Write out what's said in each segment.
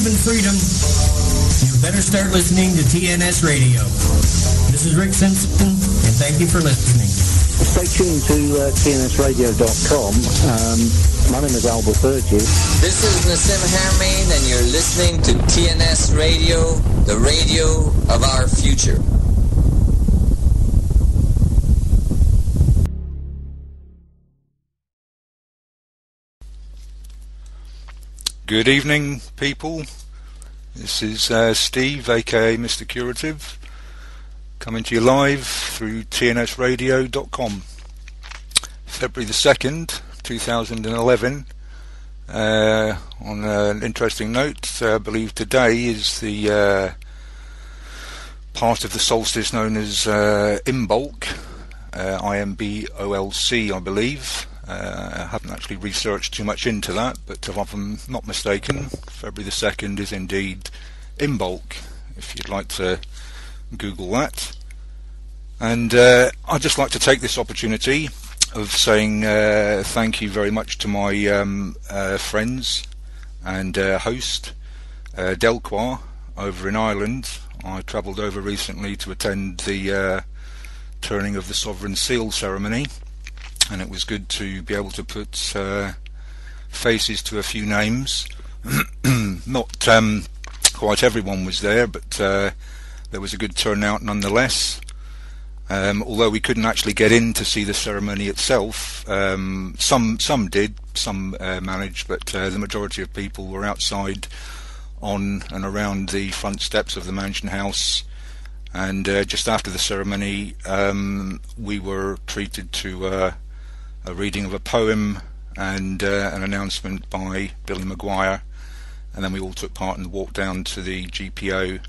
believe in freedom, you better start listening to TNS Radio. This is Rick Simpson, and thank you for listening. Stay tuned to TNSradio.com. My name is Albert Burgess. This is Nassim Haramein, and you're listening to TNS Radio, the radio of our future. Good evening, people. This is Steve, aka Mr. Curative, coming to you live through tnsradio.com. February the 2nd, 2011. On an interesting note, I believe today is the part of the solstice known as Imbolc, IMBOLC, I believe. I haven't actually researched too much into that, but if I'm not mistaken, February the 2nd is indeed Imbolc, if you'd like to Google that. And I'd just like to take this opportunity of saying thank you very much to my friends and host, Delqua, over in Ireland. I travelled over recently to attend the turning of the Sovereign Seal ceremony, and it was good to be able to put faces to a few names. Not quite everyone was there, but there was a good turnout nonetheless. Although we couldn't actually get in to see the ceremony itself, some did, some managed, but the majority of people were outside on and around the front steps of the Mansion House. And just after the ceremony, we were treated to a reading of a poem and an announcement by Billy Maguire, and then we all took part in the walk down to the GPO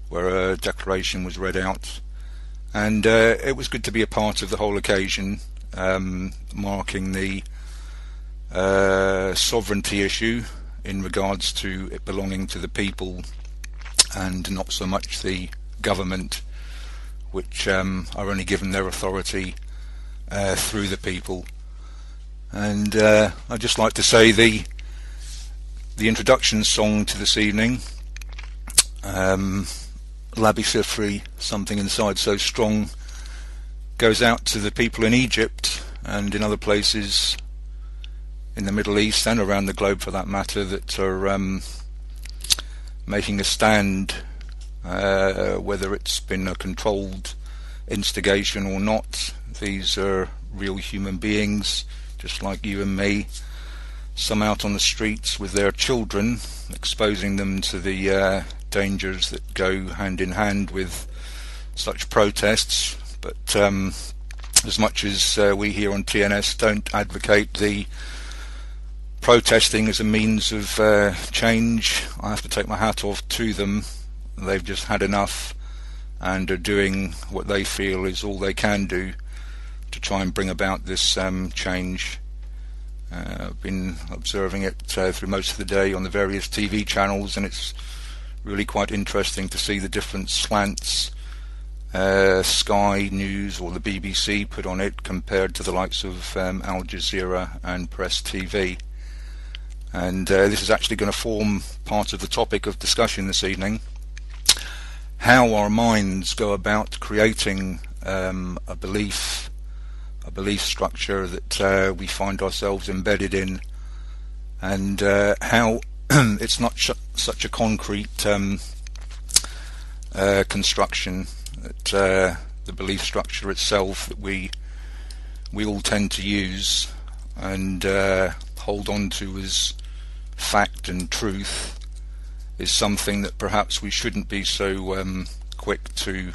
where a declaration was read out, and it was good to be a part of the whole occasion, marking the sovereignty issue in regards to it belonging to the people and not so much the government, which are only given their authority through the people. And I'd just like to say the introduction song to this evening, Labi Sifri, Something Inside So Strong, goes out to the people in Egypt and in other places in the Middle East and around the globe for that matter that are making a stand, whether it's been a controlled instigation or not. These are real human beings, just like you and me, some out on the streets with their children, exposing them to the dangers that go hand in hand with such protests. But as much as we here on TNS don't advocate the protesting as a means of change, I have to take my hat off to them. They've just had enough and are doing what they feel is all they can do to try and bring about this change. I've been observing it through most of the day on the various TV channels, and it's really quite interesting to see the different slants Sky News or the BBC put on it compared to the likes of Al Jazeera and Press TV. And this is actually going to form part of the topic of discussion this evening: how our minds go about creating a belief structure that we find ourselves embedded in, and how it's not such a concrete construction, that the belief structure itself that we all tend to use and hold on to as fact and truth is something that perhaps we shouldn't be so quick to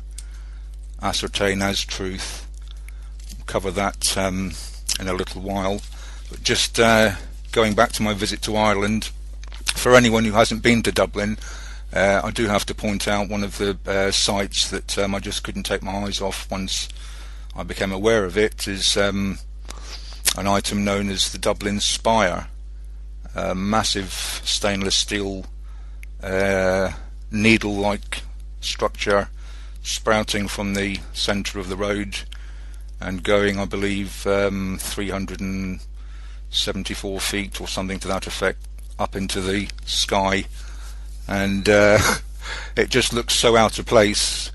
ascertain as truth. Cover that in a little while, but just going back to my visit to Ireland, for anyone who hasn't been to Dublin, I do have to point out one of the sites that I just couldn't take my eyes off once I became aware of it is an item known as the Dublin Spire, a massive stainless steel needle-like structure sprouting from the centre of the road and going, I believe, 374 feet or something to that effect up into the sky. and it just looks so out of place,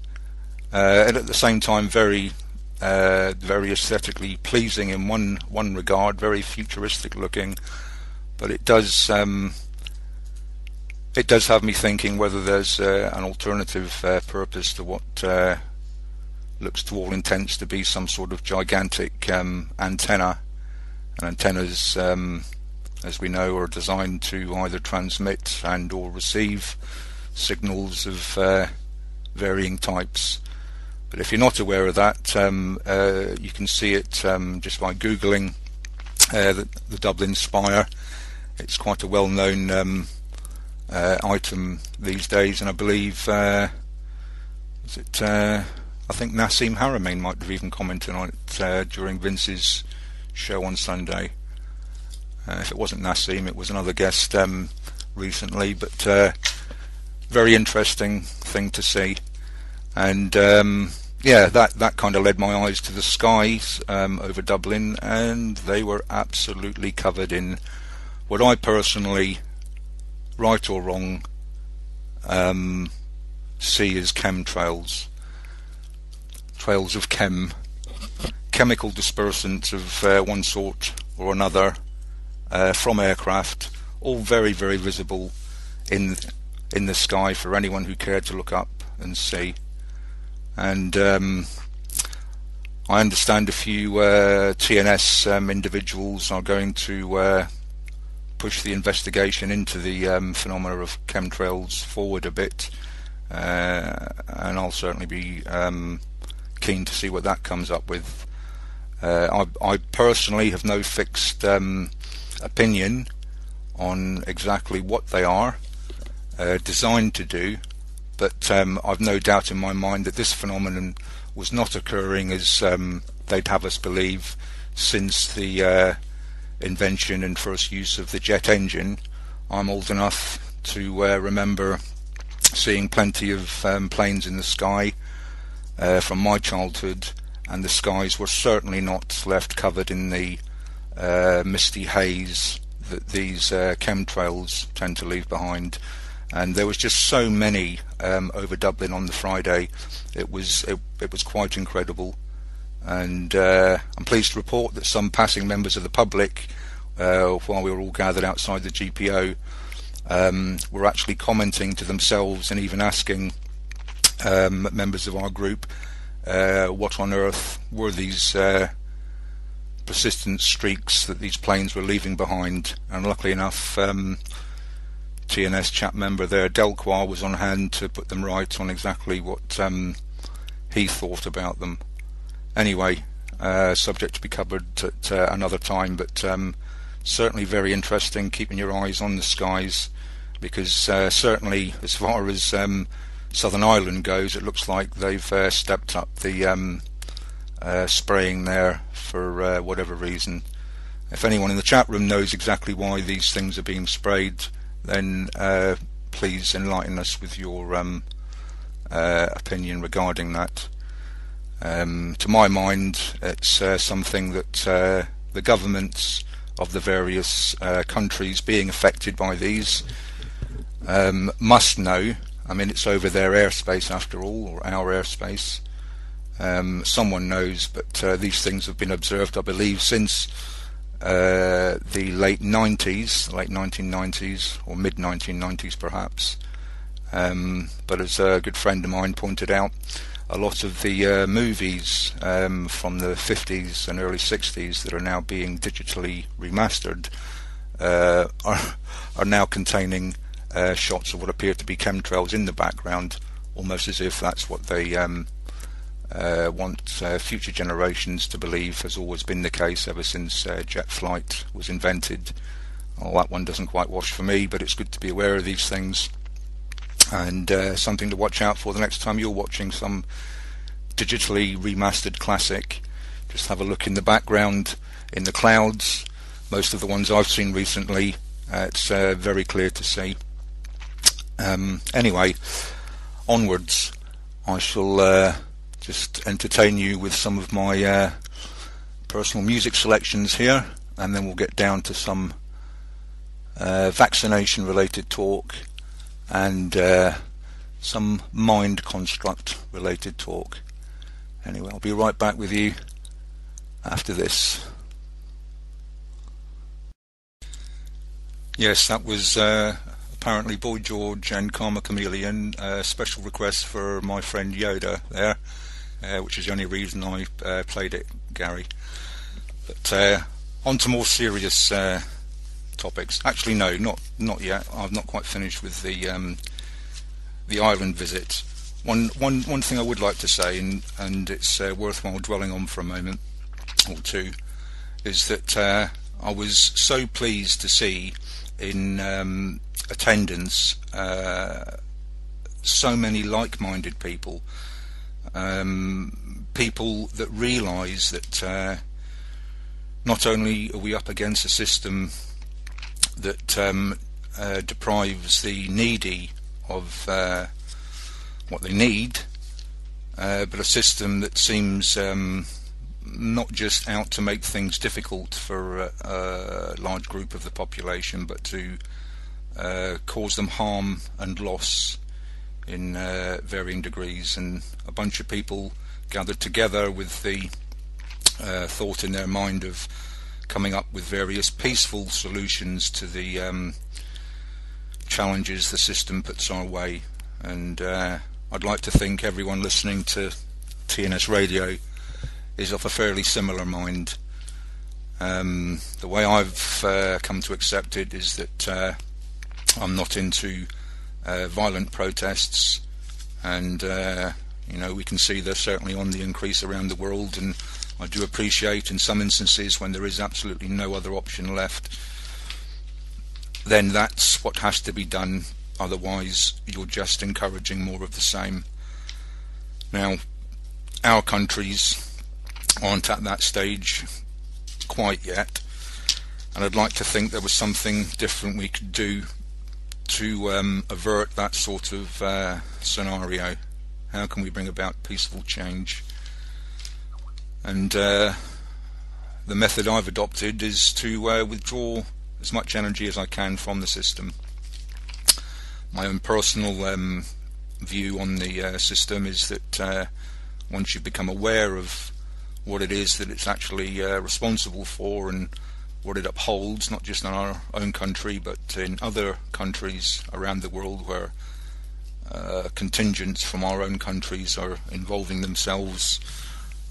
and at the same time very aesthetically pleasing in one regard, very futuristic looking. But it does have me thinking whether there's an alternative purpose to what looks to all intents to be some sort of gigantic antenna. And antennas, as we know, are designed to either transmit and or receive signals of varying types. But if you're not aware of that, you can see it just by Googling the Dublin Spire. It's quite a well-known item these days, and I believe I think Nassim Haramein might have even commented on it during Vince's show on Sunday. If it wasn't Nassim, it was another guest recently, but very interesting thing to see. And that kind of led my eyes to the skies over Dublin, and they were absolutely covered in what I personally, right or wrong, see as chemtrails. Trails of chemical dispersants of one sort or another from aircraft, all very, very visible in the sky for anyone who cared to look up and see. And I understand a few TNS individuals are going to push the investigation into the phenomena of chemtrails forward a bit, and I'll certainly be keen to see what that comes up with. I personally have no fixed opinion on exactly what they are designed to do, but I've no doubt in my mind that this phenomenon was not occurring as they'd have us believe since the invention and first use of the jet engine. I'm old enough to remember seeing plenty of planes in the sky from my childhood, and the skies were certainly not left covered in the misty haze that these chemtrails tend to leave behind. And there was just so many over Dublin on the Friday. It was quite incredible, and I'm pleased to report that some passing members of the public, while we were all gathered outside the GPO, were actually commenting to themselves and even asking members of our group what on earth were these persistent streaks that these planes were leaving behind. And luckily enough, TNS chap member there, Delquar, was on hand to put them right on exactly what he thought about them. Anyway, subject to be covered at another time, but certainly very interesting, keeping your eyes on the skies, because certainly as far as Southern Ireland goes, it looks like they've stepped up the spraying there for whatever reason. If anyone in the chat room knows exactly why these things are being sprayed, then please enlighten us with your opinion regarding that. To my mind, it's something that the governments of the various countries being affected by these must know. I mean, it's over their airspace after all, or our airspace. Someone knows, but these things have been observed, I believe, since the late 1990s, or mid 1990s perhaps. But as a good friend of mine pointed out, a lot of the movies from the 50s and early 60s that are now being digitally remastered are now containing shots of what appear to be chemtrails in the background, almost as if that's what they want future generations to believe has always been the case ever since jet flight was invented. Well, that one doesn't quite wash for me, but it's good to be aware of these things, and something to watch out for the next time you're watching some digitally remastered classic. Just have a look in the background in the clouds. Most of the ones I've seen recently, it's very clear to see. Anyway, onwards. I shall just entertain you with some of my personal music selections here, and then we'll get down to some vaccination related talk and some mind construct related talk. Anyway, I'll be right back with you after this. Yes, that was apparently Boy George and Karma Chameleon, special request for my friend Yoda there, which is the only reason I played it, Gary. But on to more serious topics. Actually, no, not yet. I've not quite finished with the island visit. One thing I would like to say, and it's worthwhile dwelling on for a moment or two, is that I was so pleased to see in attendance so many like-minded people, people that realise that not only are we up against a system that deprives the needy of what they need, but a system that seems not just out to make things difficult for a large group of the population, but to cause them harm and loss in varying degrees. And a bunch of people gathered together with the thought in their mind of coming up with various peaceful solutions to the challenges the system puts our way. And I'd like to think everyone listening to TNS Radio is of a fairly similar mind. The way I've come to accept it is that I'm not into violent protests, and we can see they're certainly on the increase around the world, and I do appreciate in some instances when there is absolutely no other option left, then that's what has to be done. Otherwise you're just encouraging more of the same. Now, our countries aren't at that stage quite yet, and I'd like to think there was something different we could do to avert that sort of scenario. How can we bring about peaceful change? And the method I've adopted is to withdraw as much energy as I can from the system. My own personal view on the system is that once you become aware of what it is that it's actually responsible for and what it upholds, not just in our own country but in other countries around the world where contingents from our own countries are involving themselves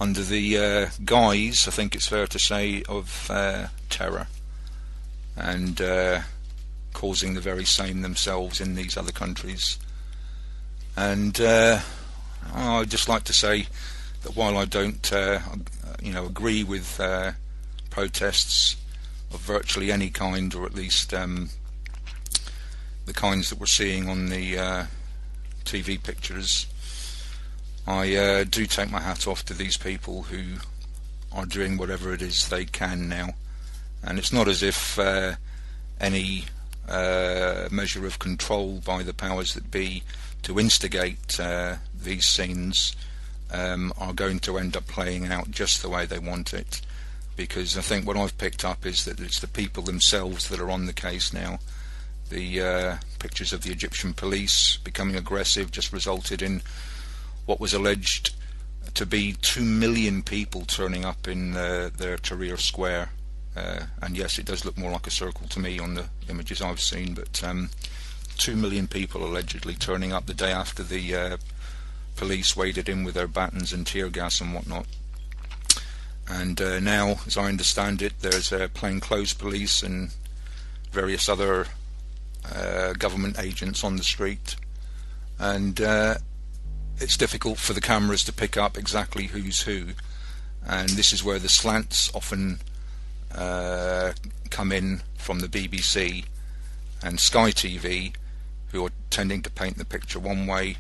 under the guise, I think it's fair to say, of terror, and causing the very same themselves in these other countries. And I'd just like to say that while I don't agree with protests of virtually any kind, or at least the kinds that we're seeing on the TV pictures, I do take my hat off to these people who are doing whatever it is they can now. And it's not as if any measure of control by the powers that be to instigate these scenes are going to end up playing out just the way they want it, because I think what I've picked up is that it's the people themselves that are on the case now. The pictures of the Egyptian police becoming aggressive just resulted in what was alleged to be 2 million people turning up in their Tahrir Square. And yes, it does look more like a circle to me on the images I've seen, but 2 million people allegedly turning up the day after the police waded in with their batons and tear gas and whatnot. And now, as I understand it, there's plainclothes police and various other government agents on the street, and it's difficult for the cameras to pick up exactly who's who, and this is where the slants often come in from the BBC and Sky TV, who are tending to paint the picture one way,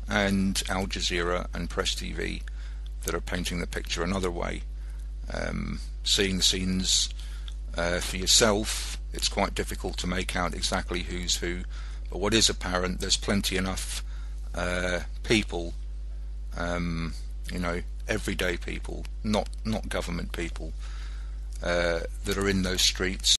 and Al Jazeera and Press TV that are painting the picture another way. Seeing the scenes for yourself, it's quite difficult to make out exactly who's who, but what is apparent, there's plenty enough people, everyday people, not government people, that are in those streets